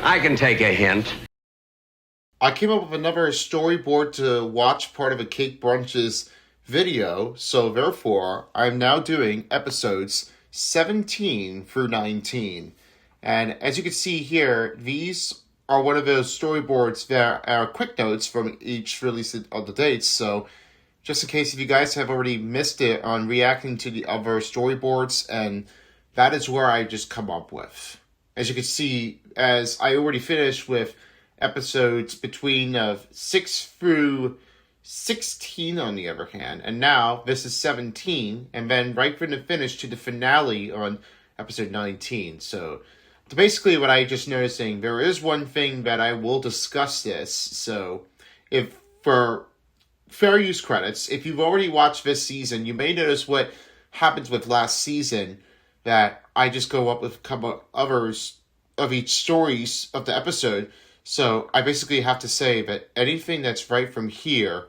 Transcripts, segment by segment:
I can take a hint. I came up with another storyboard to watch part of a Cake Brunch's video, so therefore I'm now doing episodes 17 through 19. And as you can see here, these are one of those storyboards that are quick notes from each release of the dates, so just in case if you guys have already missed it on reacting to the other storyboards, and that is where I just come up with. As you can see, as I already finished with episodes between 6 through 16 on the other hand, and now this is 17, and then right from the finish to the finale on episode 19. So basically what I just noticing, there is one thing that I will discuss this, so if for fair use credits, if you've already watched this season, you may notice what happens with last season, that I just go up with a couple of others of each stories of the episode. So I basically have to say that anything that's right from here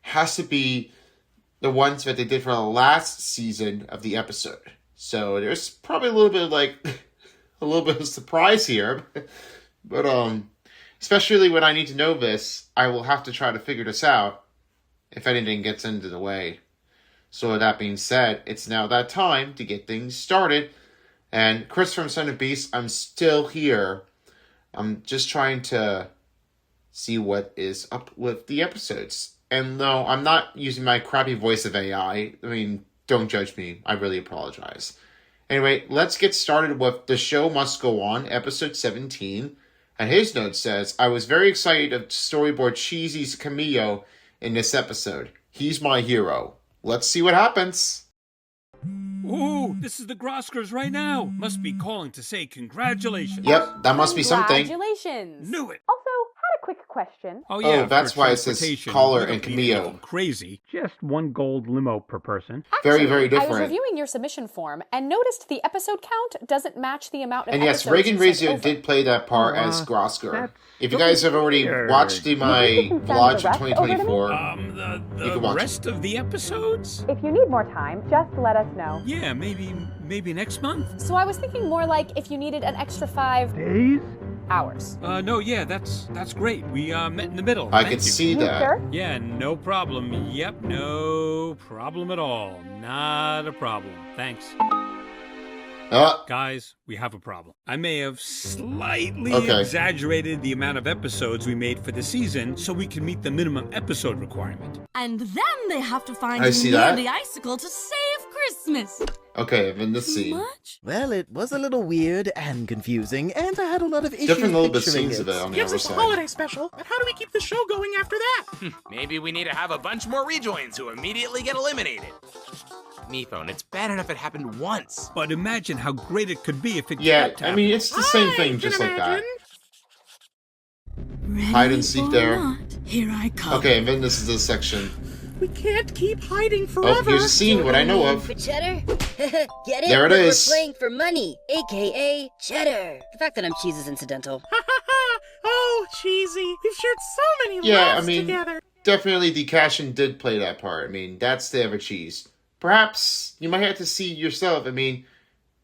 has to be the ones that they did for the last season of the episode. So there's probably a little bit of a little bit of surprise here. But especially when I need to know this, I will have to try to figure this out if anything gets into the way. So with that being said, it's now that time to get things started. And Chris from Son of Beast, I'm still here. I'm just trying to see what is up with the episodes. And no, I'm not using my crappy voice of AI. I mean, don't judge me. I really apologize. Anyway, let's get started with The Show Must Go On, episode 17. And his note says, I was very excited to storyboard Cheesy's cameo in this episode. He's my hero. Let's see what happens. Ooh, this is the Groskers right now. Must be calling to say congratulations. Yep, that must be something. Congratulations. Knew it. Also, had a quick question. Oh, yeah, that's for why it says transportation, caller we don't and need cameo. anything crazy. Just one gold limo per person. Very, very I different. was reviewing your submission form and noticed the episode count doesn't match the amount of And yes, episodes Reagan you sent Razor over. did play that part as that's Grosker. If you guys have already weird. watched my You can send vlog the for rest over to me? 2024, The You can watch rest of the episodes? If you need more time, just let us know. Yeah, maybe next month. So I was thinking more like if you needed an extra 5 Days? hours. No, yeah, that's great. We met in the middle. I Thank could you. see You that. sure? Yeah, no problem. Yep, no problem at all. Not a problem. Thanks. Guys, we have a problem. I may have slightly exaggerated the amount of episodes we made for the season so we can meet the minimum episode requirement. And then they have to find I see that. the icicle to save Christmas. Okay, then let's see. Much? Well, it was a little weird and confusing, and I had a lot of issues Different little bit picturing scenes of it on the Gives other us a side. holiday special, but how do we keep the show going after that? Maybe we need to have a bunch more rejoins who immediately get eliminated. Mephone, it's bad enough it happened once. But imagine how great it could be if it Yeah, kept I mean, it's the same I thing, can just like that. imagine. Hide and seek Ready or there. not, here I come. Okay, and then this is this section. We can't keep hiding forever. Oh, here's a scene, what I know of. For cheddar? Get it? There it But is. We're playing for money, aka cheddar. The fact that I'm cheese is incidental. Ha ha ha! Oh, cheesy. We've shared so many Yeah, I laughs mean, together. definitely Decashin did play that part. I mean, that's the ever cheese. Perhaps you might have to see yourself. I mean,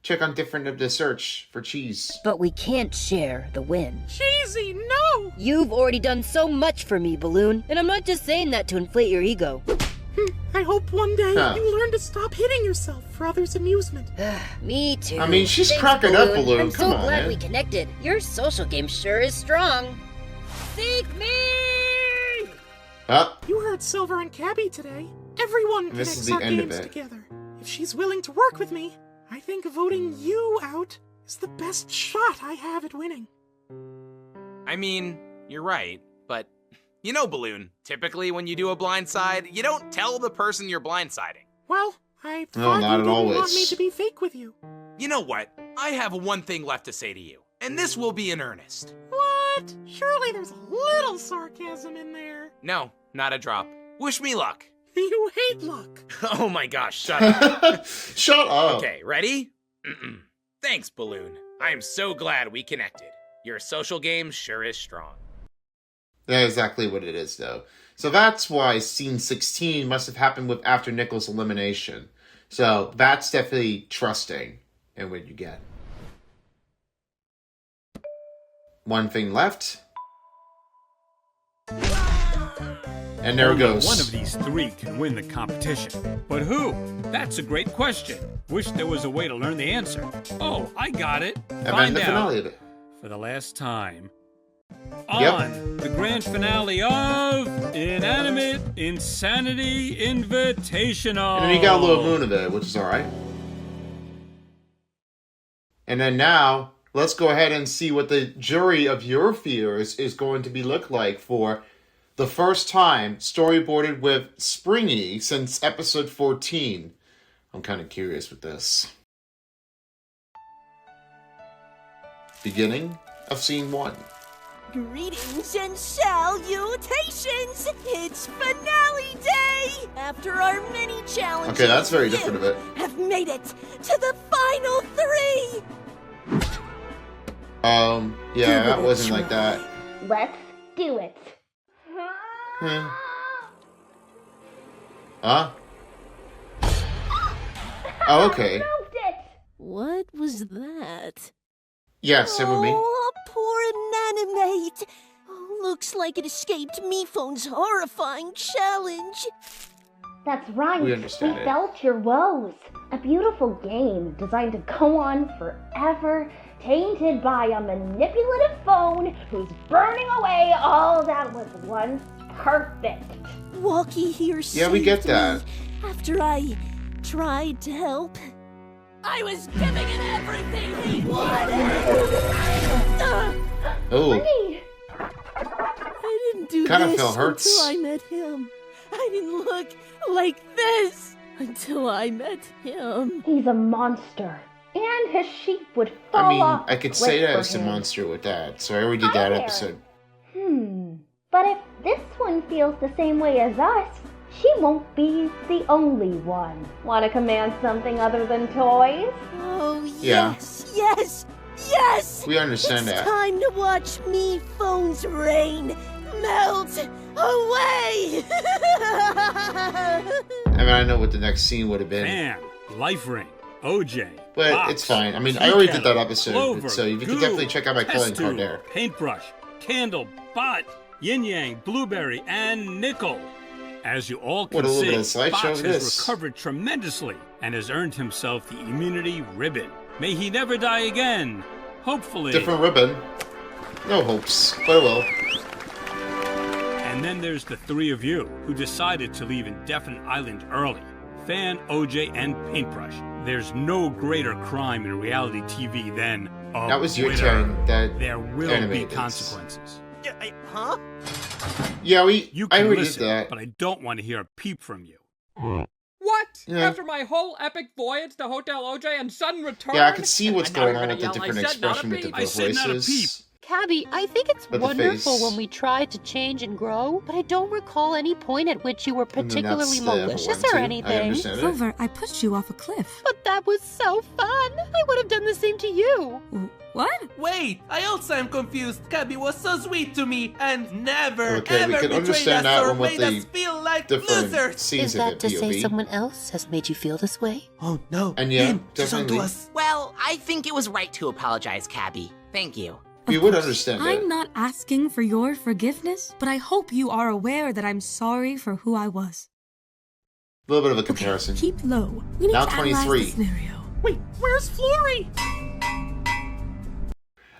check on different of the search for cheese. But we can't share the win. Cheesy, no! You've already done so much for me, Balloon, and I'm not just saying that to inflate your ego. I hope one day Huh. you learn to stop hitting yourself for others' amusement. Me too. I mean, she's Thanks, cracking up, Balloon. I'm Come so on, glad man. we connected. Your social game sure is strong. Seek me! You heard Silver and Cabby today. Everyone This connects is the our end of games it. together. If she's willing to work with me, I think voting you out is the best shot I have at winning. I mean, you're right, but you know, Balloon, typically when you do a blindside, you don't tell the person you're blindsiding. Well, I No, thought not you at didn't all, want it's- me to be fake with you. You know what? I have one thing left to say to you, and this will be in earnest. What? Surely there's a little sarcasm in there. No, not a drop. Wish me luck. You hate luck. Oh my gosh, shut up. Shut up. Okay, ready? Thanks, Balloon. I'm so glad we connected. Your social game sure is strong. That's exactly what it is, though. So that's why scene 16 must have happened with after Nichols' elimination. So that's definitely trusting in what you get. One thing left. And there it goes. One of these three can win the competition. But who? That's a great question. Wish there was a way to learn the answer. Oh, I got it. And then Find the out finale of it. for the last time. Yep. On the grand finale of Inanimate Insanity Invitational. And then you got a little moon of it, which is alright. And then now, let's go ahead and see what the jury of your fears is going to be look like for the first time storyboarded with Springy since episode 14. I'm kind of curious with this. Beginning of scene 1. Greetings and salutations! It's finale day! After our many challenges, Okay, that's very different of it. have made it to the final 3! Yeah, that wasn't like that. Let's do it. Huh? Oh, okay. What was that? Yes, it would be. Oh, poor Inanimate! Looks like it escaped MePhone's horrifying challenge. That's right. We understand it. felt your woes. A beautiful game designed to go on forever, tainted by a manipulative phone who's burning away all that was once perfect. Walkie here Yeah, we get saved that. me after I tried to help. I was giving it everything he wanted! Oh. I didn't do Kinda this feel hurts. until I met him. I didn't look like this until I met him. He's a monster. And his sheep would fall off. I could the say cliff that for as a him. monster with that, so I already did that Hi there. episode. But if this one feels the same way as us, she won't be the only one. Want to command something other than toys? Oh, Yeah. yes! We understand It's that. time to watch MePhone's reign melt away! I know what the next scene would have been. Man, Life Ring, OJ. But Box, it's fine. I tea already did kettle, that episode, Clover, so you goo, can definitely check out my test calling card tube, there. Paintbrush, candle, bot, yin yang, blueberry, and nickel. As you all can What a little see, bit of slideshow Box of has this. recovered tremendously and has earned himself the immunity ribbon. May he never die again. Hopefully. Different ribbon. No hopes, but well. And then there's the three of you who decided to leave Indefinite Island early. Fan, OJ, and Paintbrush. There's no greater crime in reality TV than a That was your winner. turn. That There will animated. be consequences. Huh? Yeah, You I can already listen, did that. but I don't want to hear a peep from you. What? Yeah. After my whole epic voyage to Hotel OJ and sudden return? Yeah, I could see what's And now you're going on gonna with the yell, different "I said not a expression with the peep." I said not a voices. Cabby, I think it's But the wonderful face- when we try to change and grow, but I don't recall any point at which you were And then particularly that's the malicious one, or too. I anything. understand it. Clover, I pushed you off a cliff. But that was so fun! I would have done the same to you. What? Wait, I also am confused. Cabby was so sweet to me and never, Okay, we ever can betrayed understand us that or one with made the us feel like different losers. scenes Is of that it, to say POV. someone else has made you feel this way? Oh no, And yeah, him, she's on to definitely. us. Well, I think it was right to apologize, Cabby. Thank you. We would understand I'm it. not asking for your forgiveness, but I hope you are aware that I'm sorry for who I was. A little bit of a comparison. Keep low. We need Now to analyze 23. the scenario. Wait, where's Flory?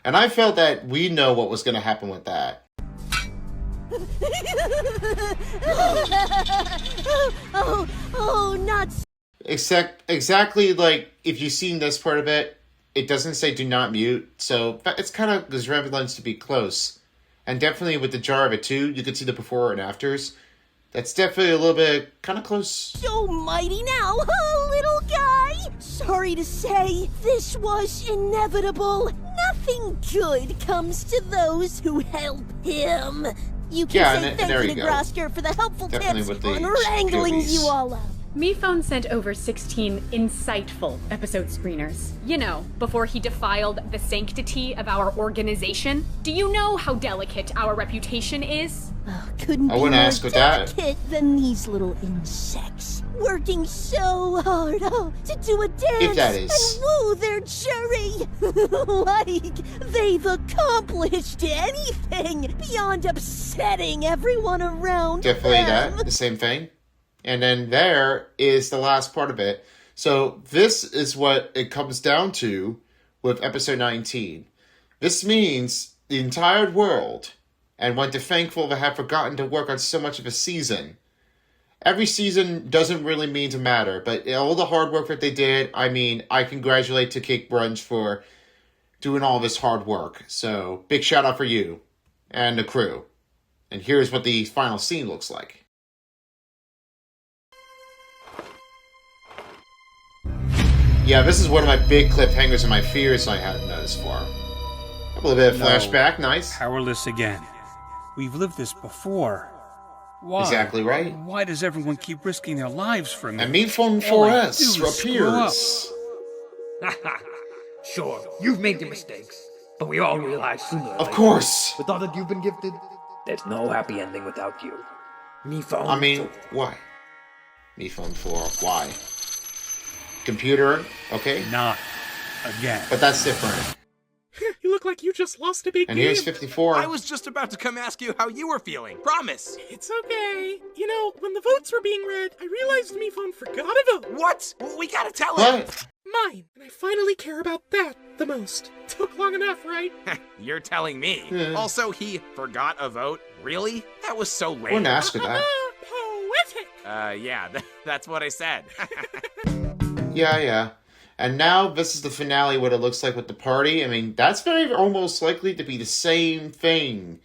And I felt that we know what was going to happen with that. Not Exactly like if you've seen this part of it, it doesn't say do not mute, so it's kind of this relevance to be close. And definitely with the jar of it too, you can see the before and afters. That's definitely a little bit kind of close. so mighty now, little guy. Sorry to say, this was inevitable. Nothing good comes to those who help him. You can Yeah, say and thank there you you to go. Grasker for the helpful Definitely tips with the on wrangling POVs. you all up. MePhone sent over 16 insightful episode screeners. You know, before he defiled the sanctity of our organization. Do you know how delicate our reputation is? Couldn't I be wouldn't more ask with that. delicate than these little insects. Working so hard to do a dance If that is. and woo their jury. Like they've accomplished anything beyond upsetting everyone around Definitely them. that, the same thing. And then there is the last part of it. So this is what it comes down to with episode 19. This means the entire world, and when they're thankful they have forgotten to work on so much of a season. Every season doesn't really mean to matter, but all the hard work that they did, I mean, I congratulate to Cake Brunch for doing all this hard work. So, big shout out for you and the crew. And here's what the final scene looks like. Yeah, this is one of my big cliffhangers and my fears I hadn't noticed for. A little bit of flashback, nice. Powerless again. We've lived this before. Why? Exactly right. Why does everyone keep risking their lives for me? And MePhone All I 4S do is screw up. appears. Sure, you've made the mistakes, but we all realize sooner or Of later, course. with all that you've been gifted, there's no happy ending without you. MePhone. I mean, why? MePhone 4, why? Computer, okay? Not again. But that's different. You look like you just lost a big And game. here's 54. I was just about to come ask you how you were feeling. Promise. It's okay. You know, when the votes were being read, I realized MePhone forgot a vote. What? We gotta tell him. What? Mine. And I finally care about that the most. Took long enough, right? You're telling me. Yeah. Also, he forgot a vote? Really? That was so lame. Wouldn't ask for that. Poetic. Yeah, that's what I said. Yeah. And now this is the finale, what it looks like with the party. I mean, that's very almost likely to be the same thing.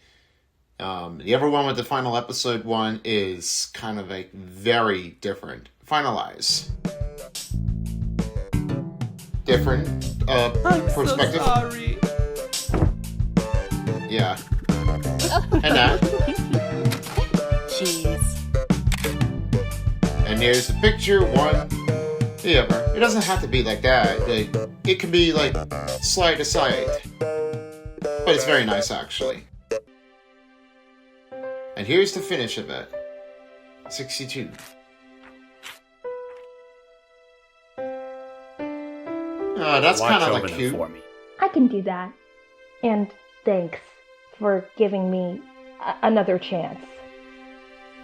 The other one with the final episode one is kind of like very different. Finalize. Different perspective. So sorry. Yeah. And that. Jeez. And here's the picture, one, the other. It doesn't have to be like that. Like, it can be like side to side. But it's very nice, actually. And here's the finish of it. 62. That's kind of like cute. I can do that. And thanks for giving me another chance.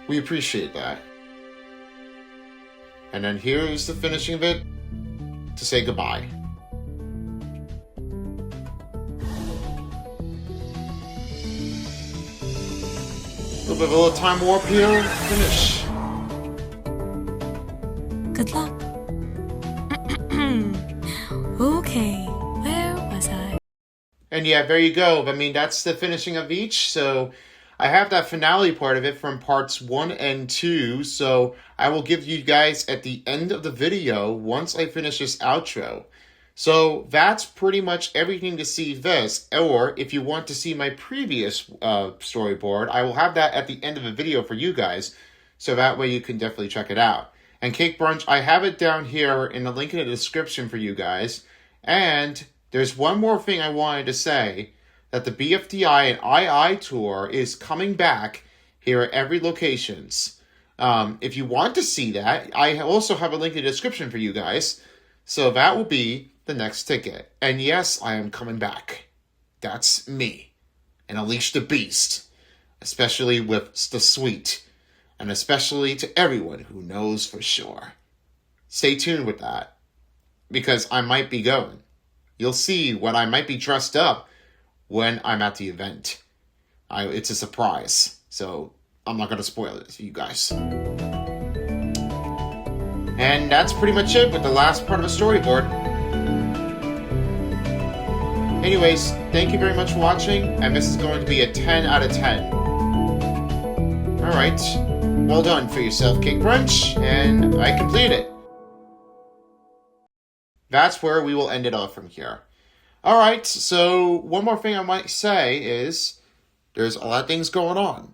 We appreciate that. And then here's the finishing of it to say goodbye. A little time warp here. Finish. Good luck. Okay, where was I? And yeah, there you go. I mean, that's the finishing of each. So I have that finale part of it from parts 1 and 2. So I will give you guys at the end of the video once I finish this outro. So that's pretty much everything to see this. Or if you want to see my previous storyboard, I will have that at the end of the video for you guys. So that way you can definitely check it out. And Cake Brunch, I have it down here in the link in the description for you guys. And there's one more thing I wanted to say, that the BFDI and II tour is coming back here at every locations. If you want to see that, I also have a link in the description for you guys. So that will be the next ticket. And yes, I am coming back. That's me. And Unleash the Beast. Especially with the suite. And especially to everyone who knows for sure. Stay tuned with that. Because I might be going. You'll see when I might be dressed up when I'm at the event. It's a surprise. So I'm not going to spoil it for you guys. And that's pretty much it with the last part of the storyboard. Anyways, thank you very much for watching. And this is going to be a 10 out of 10. Alright. Well done for yourself, Cake Brunch. And I completed it. That's where we will end it off from here. Alright, so one more thing I might say is there's a lot of things going on.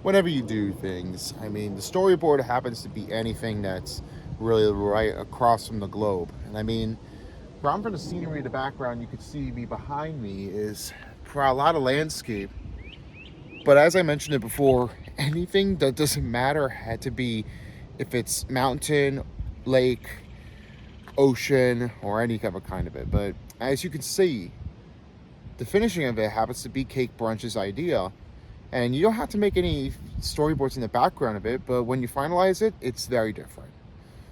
whenever you do things. I mean, the storyboard happens to be anything that's really right across from the globe. And I mean, around from the scenery in the background, you could see me behind me is for a lot of landscape. But as I mentioned it before, anything that doesn't matter had to be if it's mountain, lake, ocean, or any kind of it. But as you can see, the finishing of it happens to be Cake Brunch's idea. And you don't have to make any storyboards in the background of it, but when you finalize it, it's very different.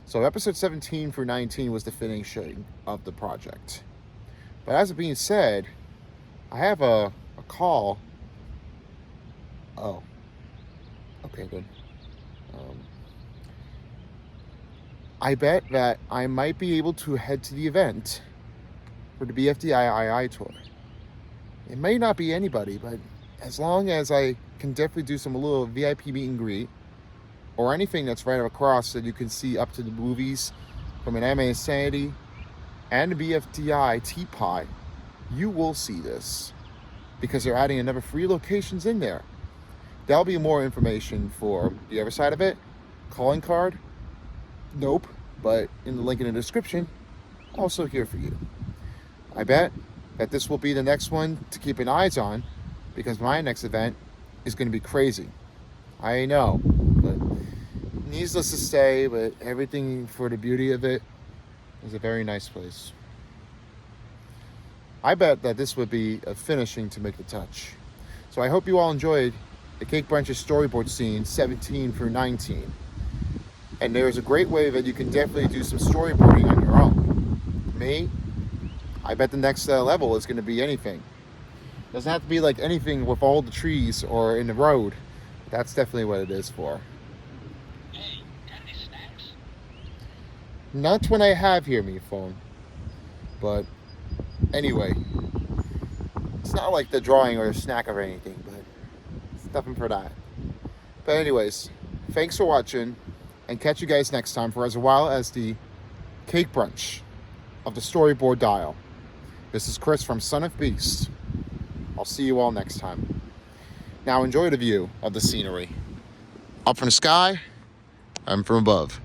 So episode 17 through 19 was the finishing of the project. But as it being said, I have a call. Oh, okay, good. I bet that I might be able to head to the event for the BFDIII tour. It may not be anybody, but as long as I can definitely do some little VIP meet and greet or anything that's right across that you can see up to the movies from an Anime Insanity and the BFDI Teapot, you will see this because they're adding another 3 locations in there. There'll be more information for the other side of it. Calling card? Nope, but in the link in the description, also here for you. I bet that this will be the next one to keep an eyes on because my next event is going to be crazy. I know, but needless to say, but everything for the beauty of it is a very nice place. I bet that this would be a finishing to make the touch. So I hope you all enjoyed the Cake Brunch's storyboard scene 17 through 19. And there's a great way that you can definitely do some storyboarding on your own. Me, I bet the next level is going to be anything. Doesn't have to be like anything with all the trees or in the road. That's definitely what it is for. Hey, got any snacks? Not when I have here, me phone. But anyway, it's not like the drawing or a snack or anything, but it's nothing for that. But anyways, thanks for watching, and catch you guys next time for as well as the Cake Brunch of the Storyboard Dial. This is Chris from Son of Beast. I'll see you all next time. Now enjoy the view of the scenery. Up from the sky, I'm from above.